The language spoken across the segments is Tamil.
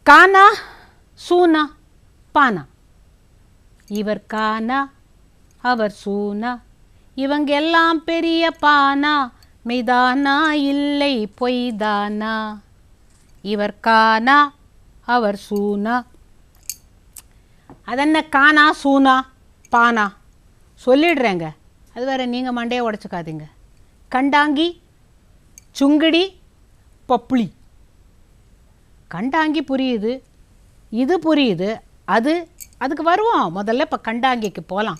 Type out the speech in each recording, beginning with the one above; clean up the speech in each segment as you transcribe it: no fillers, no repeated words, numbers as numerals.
கானா சூனா பானா. இவர் கானா அவர் சூனா, இவங்க எல்லாம் பெரிய பானா, மெய்தானா இல்லை பொய்தானா. இவர் கானா அவர் சூனா. அதென்ன கானா சூனா பானா சொல்லிடுறேங்க, அது வேறு நீங்கள் மண்டையை உடச்சிக்காதீங்க. கண்டாங்கி சுங்கிடி பப்புளி. கண்டாங்கி புரியுது, இது புரியுது, அதுக்கு வருவோம். முதல்ல இப்போ கண்டாங்கிக்கு போகலாம்.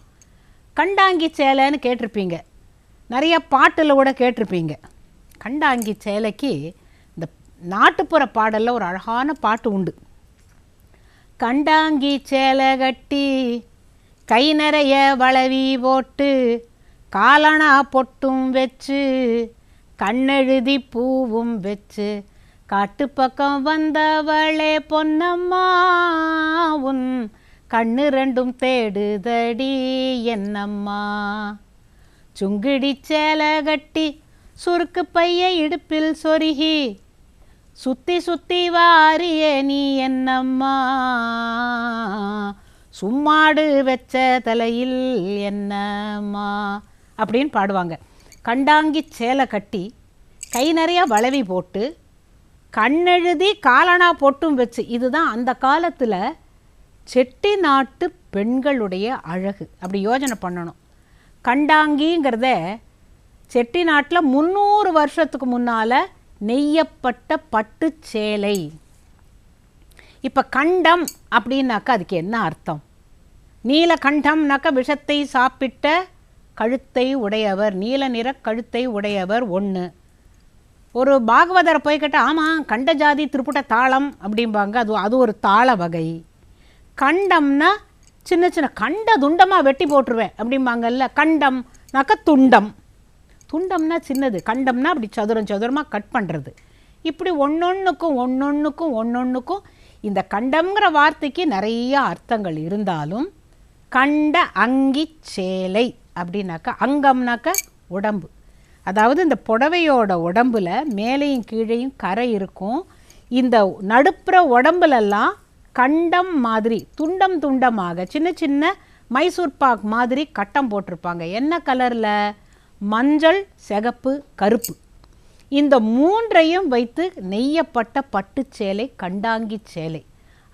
கண்டாங்கி சேலைன்னு கேட்டிருப்பீங்க, நிறைய பாட்டில் கூட கேட்டிருப்பீங்க. கண்டாங்கி சேலைக்கு இந்த நாட்டுப்புற பாடலில் ஒரு அழகான பாட்டு உண்டு. கண்டாங்கி சேலை கட்டி கை நிறைய வளவி போட்டு காலனா பொட்டும் வச்சு கண்ணெழுதி பூவும் வச்சு காட்டு பக்கம் வந்தவளே பொன்னம்மா, உன் கண்ணு ரெண்டும் தேடுதடி என்னம்மா. சுங்கிடி சேலை கட்டி சுருக்கு பைய இடுப்பில் சொருகி சுத்தி சுத்தி வாரியே நீ என்னம்மா, சும்மாடு வச்ச தலையில் என்னம்மா அப்படின்னு பாடுவாங்க. கண்டாங்கி சேலை கட்டி கை நிறைய வளவி போட்டு கண்ணெழுதி காலனா பொட்டும் வச்சு, இதுதான் அந்த காலத்தில் செட்டி நாட்டு பெண்களுடைய அழகு. அப்படி யோஜனை பண்ணணும். கண்டாங்கிங்கிறத செட்டி நாட்டில் 300 வருஷத்துக்கு முன்னால் நெய்யப்பட்ட பட்டு சேலை. இப்போ கண்டம் அப்படின்னாக்கா அதுக்கு என்ன அர்த்தம்? நீலகண்டம்னாக்கா விஷத்தை சாப்பிட்ட கழுத்தை உடையவர், நீல நிற கழுத்தை உடையவர் ஒன்று. ஒரு பாகவதரை போய் கேட்டால் ஆமாம் கண்ட ஜாதி திருப்புட்ட தாளம் அப்படிம்பாங்க, அது ஒரு தாள வகை. கண்டம்னா சின்ன சின்ன கண்ட துண்டமாக வெட்டி போட்டுருவேன் அப்படிம்பாங்கல்ல. கண்டம்னாக்கா துண்டம். துண்டம்னா சின்னது, கண்டம்னா அப்படி சதுரம் சதுரமாக கட் பண்ணுறது. இப்படி ஒன்றொன்றுக்கும் இந்த கண்டம்ங்கிற வார்த்தைக்கு நிறைய அர்த்தங்கள் இருந்தாலும், கண்ட அங்கி சேலை அப்படின்னாக்கா, அங்கம்னாக்கா உடம்பு. அதாவது இந்த புடவையோட உடம்புல மேலேயும் கீழேயும் கரை இருக்கும். இந்த நடுப்புற உடம்புலெல்லாம் கண்டம் மாதிரி துண்டம் துண்டமாக சின்ன சின்ன மைசூர் பாக் மாதிரி கட்டம் போட்டிருப்பாங்க. என்ன கலரில்? மஞ்சள், சிகப்பு, கருப்பு. இந்த மூன்றையும் வைத்து நெய்யப்பட்ட பட்டு சேலை கண்டாங்கி சேலை.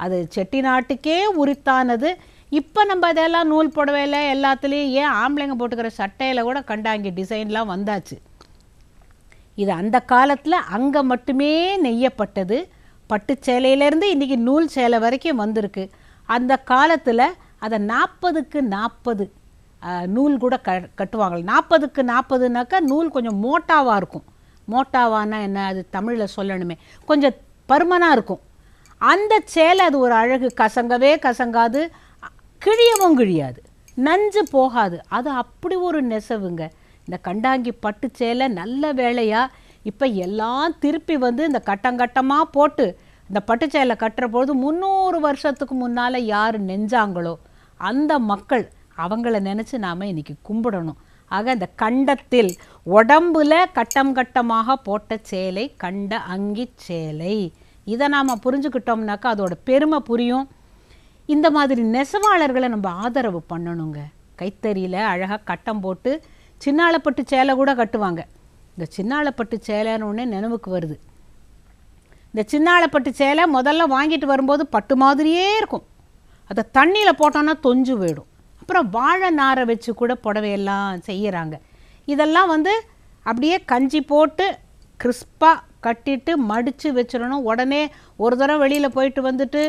அது செட்டிநாட்டுக்கே உரித்தானது. இப்போ நம்ம அதெல்லாம் நூல் புடவையில் எல்லாத்துலேயும், ஏன் ஆம்பளைங்க போட்டுக்கிற சட்டையில் கூட கண்டாங்கி டிசைன்லாம் வந்தாச்சு. இது அந்த காலத்தில் அங்கே மட்டுமே நெய்யப்பட்டது. பட்டு சேலையிலேருந்து இன்றைக்கி நூல் சேலை வரைக்கும் வந்திருக்கு. அந்த காலத்தில் அதை 40க்கு 40 நூல் கூட கட்டுவாங்க. 40க்கு 40னாக்கா நூல் கொஞ்சம் மோட்டாவாக இருக்கும். மோட்டாவானா என்ன, அது தமிழில் சொல்லணுமே, கொஞ்சம் பருமனாக இருக்கும். அந்த சேலை அது ஒரு அழகு. கசங்கவே கசங்காது, கிழியவும் கிழியாது, நஞ்சு போகாது. அது அப்படி ஒரு நெசவுங்க இந்த கண்டாங்கி பட்டு சேலை. நல்ல வேலையாக இப்போ எல்லாம் திருப்பி வந்து இந்த கட்டங்கட்டமாக போட்டு இந்த பட்டு சேலை கட்டுற பொழுது 300 வருஷத்துக்கு முன்னால் யார் நெஞ்சாங்களோ அந்த மக்கள், அவங்கள நினச்சி நாம் இன்றைக்கி கும்பிடணும். ஆக இந்த கண்டத்தில் உடம்புல கட்டம் கட்டமாக போட்ட சேலை கண்ட அங்கி சேலை. இதை நாம் புரிஞ்சுக்கிட்டோம்னாக்கா அதோட பெருமை புரியும். இந்த மாதிரி நெசவாளர்களை நம்ம ஆதரவு பண்ணணுங்க. கைத்தறியில் அழகாக கட்டம் போட்டு சின்னாளப்பட்டு சேலை கூட கட்டுவாங்க. இந்த சின்னாளப்பட்டு சேலைன்னு ஒன்று நினைவுக்கு வருது. இந்த சின்னாளப்பட்டு சேலை முதல்ல வாங்கிட்டு வரும்போது பட்டு மாதிரியே இருக்கும். அதை தண்ணியில் போட்டோன்னா தொஞ்சு போயிடும். அப்புறம் வாழை நாரை வச்சு கூட புடவையெல்லாம் செய்கிறாங்க. இதெல்லாம் வந்து அப்படியே கஞ்சி போட்டு கிறிஸ்பாக கட்டிட்டு மடித்து வச்சிடணும். உடனே ஒரு தடவை வெளியில் போயிட்டு வந்துட்டு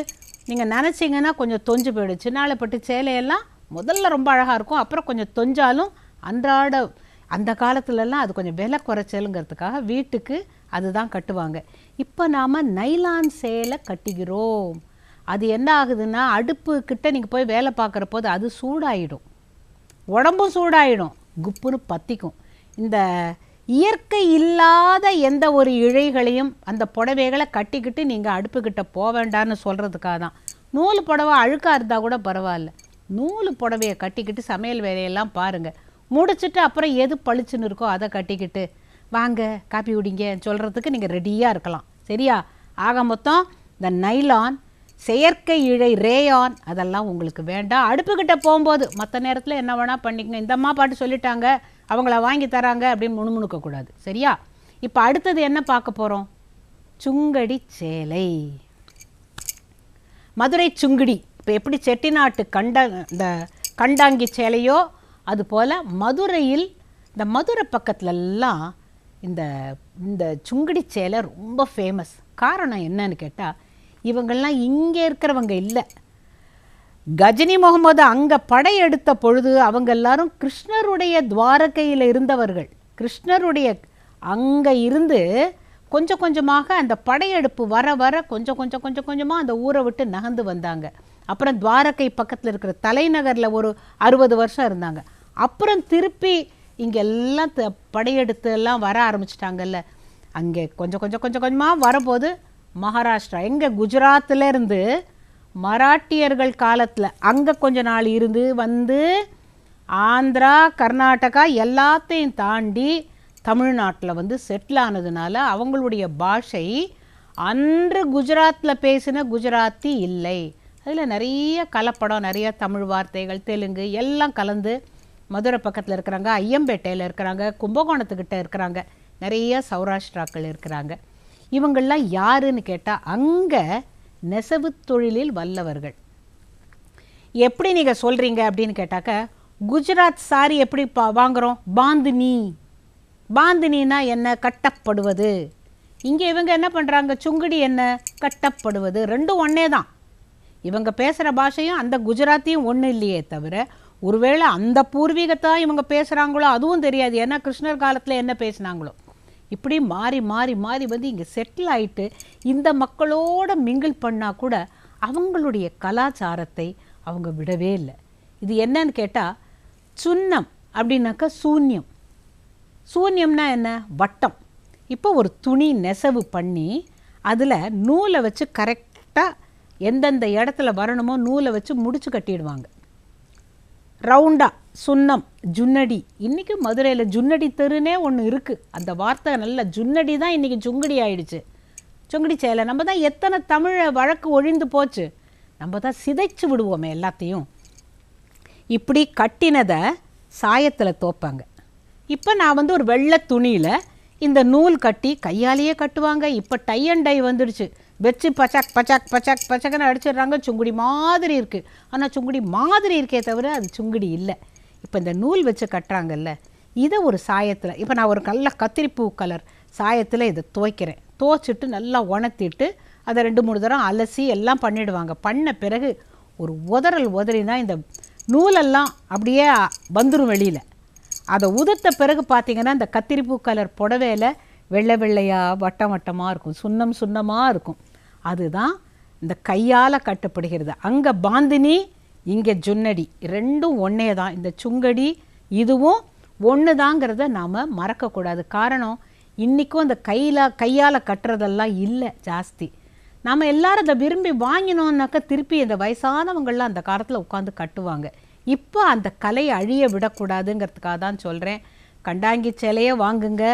நீங்கள் நினச்சிங்கன்னா கொஞ்சம் தொஞ்சு போயிடும். சின்னாளப்பட்டு சேலையெல்லாம் முதல்ல ரொம்ப அழகாக இருக்கும், அப்புறம் கொஞ்சம் தொஞ்சாலும் அன்றாட அந்த காலத்துலலாம் அது கொஞ்சம் விலை குறைச்சலுங்கிறதுக்காக வீட்டுக்கு அதுதான் கட்டுவாங்க. இப்போ நாம் நைலான் சேலை கட்டிக்கிறோம். அது என்ன ஆகுதுன்னா, அடுப்பு கிட்ட நீங்கள் போய் வேலை பார்க்குற போது அது சூடாயிடும், உடம்பும் சூடாயிடும், குப்புன்னு பற்றிக்கும். இந்த இயற்கை இல்லாத எந்த ஒரு இழைகளையும் அந்த புடவைகளை கட்டிக்கிட்டு நீங்கள் அடுப்புக்கிட்ட போக வேண்டான்னு சொல்கிறதுக்காக தான். நூல் புடவை அழுக்காக இருந்தால் கூட பரவாயில்ல, நூல் புடவையை கட்டிக்கிட்டு சமையல் வேலையெல்லாம் பாருங்கள். முடிச்சுட்டு அப்புறம் எது பளிச்சுன்னு இருக்கோ அதை கட்டிக்கிட்டு வாங்க காப்பி குடிங்க சொல்கிறதுக்கு நீங்கள் ரெடியாக இருக்கலாம். சரியா? ஆக மொத்தம் இந்த நைலான் செயற்கை இழை ரேயான் அதெல்லாம் உங்களுக்கு வேண்டாம். அடுப்புக்கிட்ட போகும்போது மற்ற நேரத்தில் என்ன வேணால் பண்ணிக்கங்க. இந்த அம்மா பாட்டு சொல்லிட்டாங்க, அவங்கள வாங்கி தராங்க அப்படின்னு முணுமுணுக்கக்கூடாது. சரியா? இப்போ அடுத்தது என்ன பார்க்க போகிறோம்? சுங்கடி சேலை. மதுரை சுங்குடி. இப்போ எப்படி செட்டிநாட்டு இந்த கண்டாங்கி சேலையோ அதுபோல் மதுரையில் இந்த மதுரை பக்கத்துலலாம் இந்த இந்த சுங்குடி சேலை ரொம்ப ஃபேமஸ். காரணம் என்னன்னு கேட்டால், இவங்கள்லாம் இங்கே இருக்கிறவங்க இல்லை. கஜினி முகமது அங்கே படையெடுத்த பொழுது அவங்க எல்லாரும் கிருஷ்ணருடைய துவாரகையில் இருந்தவர்கள். கிருஷ்ணருடைய அங்கே இருந்து கொஞ்சம் கொஞ்சமாக அந்த படையெடுப்பு வர வர கொஞ்சம் கொஞ்சமாக அந்த ஊரை விட்டு நகர்ந்து வந்தாங்க. அப்புறம் துவாரகை பக்கத்தில் இருக்கிற தலைநகரில் ஒரு 60 வருஷம் இருந்தாங்க. அப்புறம் திருப்பி இங்கே எல்லாம் படையெடுத்து எல்லாம் வர ஆரம்பிச்சிட்டாங்கல்ல. அங்கே கொஞ்சமாக வரும்போது மகாராஷ்டிரா, எங்கே குஜராத்திலேருந்து மராட்டியர்கள் காலத்தில் அங்கே கொஞ்ச நாள் இருந்து வந்து ஆந்திரா கர்நாடகா எல்லாத்தையும் தாண்டி தமிழ்நாட்டில் வந்து செட்டில் ஆனதுனால அவங்களுடைய பாஷை அன்று குஜராத்தில் பேசின குஜராத்தி இல்லை. அதில் நிறைய கலப்படம், நிறைய தமிழ் வார்த்தைகள், தெலுங்கு எல்லாம் கலந்து மதுரை பக்கத்தில் இருக்கிறாங்க, ஐயம்பேட்டையில் இருக்கிறாங்க, கும்பகோணத்துக்கிட்ட இருக்கிறாங்க, நிறைய சௌராஷ்டிராக்கள் இருக்கிறாங்க. இவங்கள்லாம் யாருன்னு கேட்டால் அங்கே நெசவு தொழிலில் வல்லவர்கள். எப்படி நீங்கள் சொல்கிறீங்க அப்படின்னு கேட்டாக்க, குஜராத் சாரி எப்படி வாங்குகிறோம்? பாந்தினி. பாந்தினா என்ன? கட்டப்படுவது. இங்கே இவங்க என்ன பண்ணுறாங்க? சுங்குடி என்ன? கட்டப்படுவது. ரெண்டும் ஒன்றே தான். இவங்க பேசுகிற பாஷையும் அந்த குஜராத்தியும் ஒன்றும் இல்லையே தவிர, ஒருவேளை அந்த பூர்வீகத்தான் இவங்க பேசுகிறாங்களோ அதுவும் தெரியாது. ஏன்னா கிருஷ்ணர் காலத்தில் என்ன பேசினாங்களோ. இப்படி மாறி மாறி மாறி வந்து இங்கே செட்டில் ஆகிட்டு இந்த மக்களோட மிங்கிள் பண்ணால் கூட அவங்களுடைய கலாச்சாரத்தை அவங்க விடவே இல்லை. இது என்னன்னு கேட்டால், சுன்னம் அப்படின்னாக்கா சூன்யம். சூன்யம்னா என்ன? வட்டம். இப்போ ஒரு துணி நெசவு பண்ணி அதில் நூலை வச்சு கரெக்டாக எந்தெந்த இடத்துல வரணுமோ நூலை வச்சு முடிச்சு கட்டிடுவாங்க. ரவுண்டாக சுன்னம், ஜுன்னடி. இன்றைக்கி மதுரையில் ஜுன்னடி தெருனே ஒன்று இருக்குது. அந்த வார்த்தை நல்ல ஜுன்னடி தான் இன்றைக்கி சுங்குடி ஆயிடுச்சு. சுங்குடி சேலை. நம்ம தான் எத்தனை தமிழ் வழக்கு ஒழிந்து போச்சு. நம்ம தான் சிதைச்சு விடுவோமே எல்லாத்தையும். இப்படி கட்டினதை சாயத்தில் தோப்பாங்க. இப்போ நான் வந்து ஒரு வெள்ளை துணியில் இந்த நூல் கட்டி கையாலேயே கட்டுவாங்க. இப்போ டை அண்ட் டை வந்துடுச்சு. வச்சு பச்சாக் பச்சாக் பச்சாக் பச்சக்குன்னு அடிச்சிடுறாங்க. சுங்குடி மாதிரி இருக்குது. ஆனால் சுங்குடி மாதிரி இருக்கே தவிர அது சுங்குடி இல்லை. இப்போ இந்த நூல் வச்சு கட்டுறாங்கல்ல, இதை ஒரு சாயத்தில், இப்போ நான் ஒரு நல்ல கத்திரிப்பூ கலர் சாயத்தில் இதை துவைக்கிறேன். துவைச்சிட்டு நல்லா உணர்த்திட்டு அதை 2-3 தரம் அலசி எல்லாம் பண்ணிவிடுவாங்க. பண்ண பிறகு ஒரு உதறினா இந்த நூலெல்லாம் அப்படியே வந்துடும் வெளியில். அதை உதிர்த்த பிறகு பார்த்திங்கன்னா இந்த கத்திரிப்பூ கலர் புடவையில் வெள்ளை வெள்ளையாக வட்டம் வட்டமாக இருக்கும், சுண்ணம் சுண்ணமாக இருக்கும். அதுதான் இந்த கையால் கட்டப்படுகிறது. அங்கே பாந்தினி, இங்கே ஜுன்னடி. ரெண்டும் ஒன்றே தான். இந்த சுங்கடி இதுவும் ஒன்று தாங்கிறத நாம் மறக்கக்கூடாது. காரணம், இன்றைக்கும் அந்த கையால் கட்டுறதெல்லாம் இல்லை ஜாஸ்தி. நாம் எல்லோரும் அதை விரும்பி வாங்கினோன்னாக்கா திருப்பி இந்த வயசானவங்கள்லாம் அந்த காலத்தில் உட்காந்து கட்டுவாங்க. இப்போ அந்த கலையை அழிய விடக்கூடாதுங்கிறதுக்காக தான் சொல்கிறேன். கண்டாங்கி சேலையை வாங்குங்க.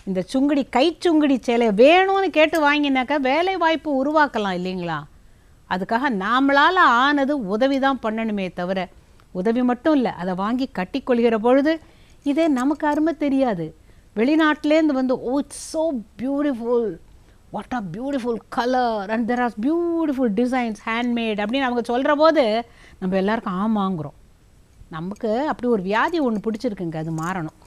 இந்த சுங்குடி கைச்சுங்குடி சேலையை வேணும்னு கேட்டு வாங்கினாக்கா வேலை வாய்ப்பு உருவாக்கலாம் இல்லைங்களா? அதுக்காக நாமளால் ஆனது உதவி தான் பண்ணணுமே தவிர, உதவி மட்டும் இல்லை, அதை வாங்கி கட்டி கொள்கிற பொழுது இதே நமக்கு அருமை தெரியாது. வெளிநாட்டிலேருந்து வந்து ஓ it's so beautiful, what are beautiful colour and there are beautiful designs handmade அப்படின்னு அவங்க சொல்கிற போது நம்ம எல்லாருக்கும் ஆமாங்கிறோம். நமக்கு அப்படி ஒரு வியாதி ஒன்று பிடிச்சிருக்குங்க, அது மாறணும்.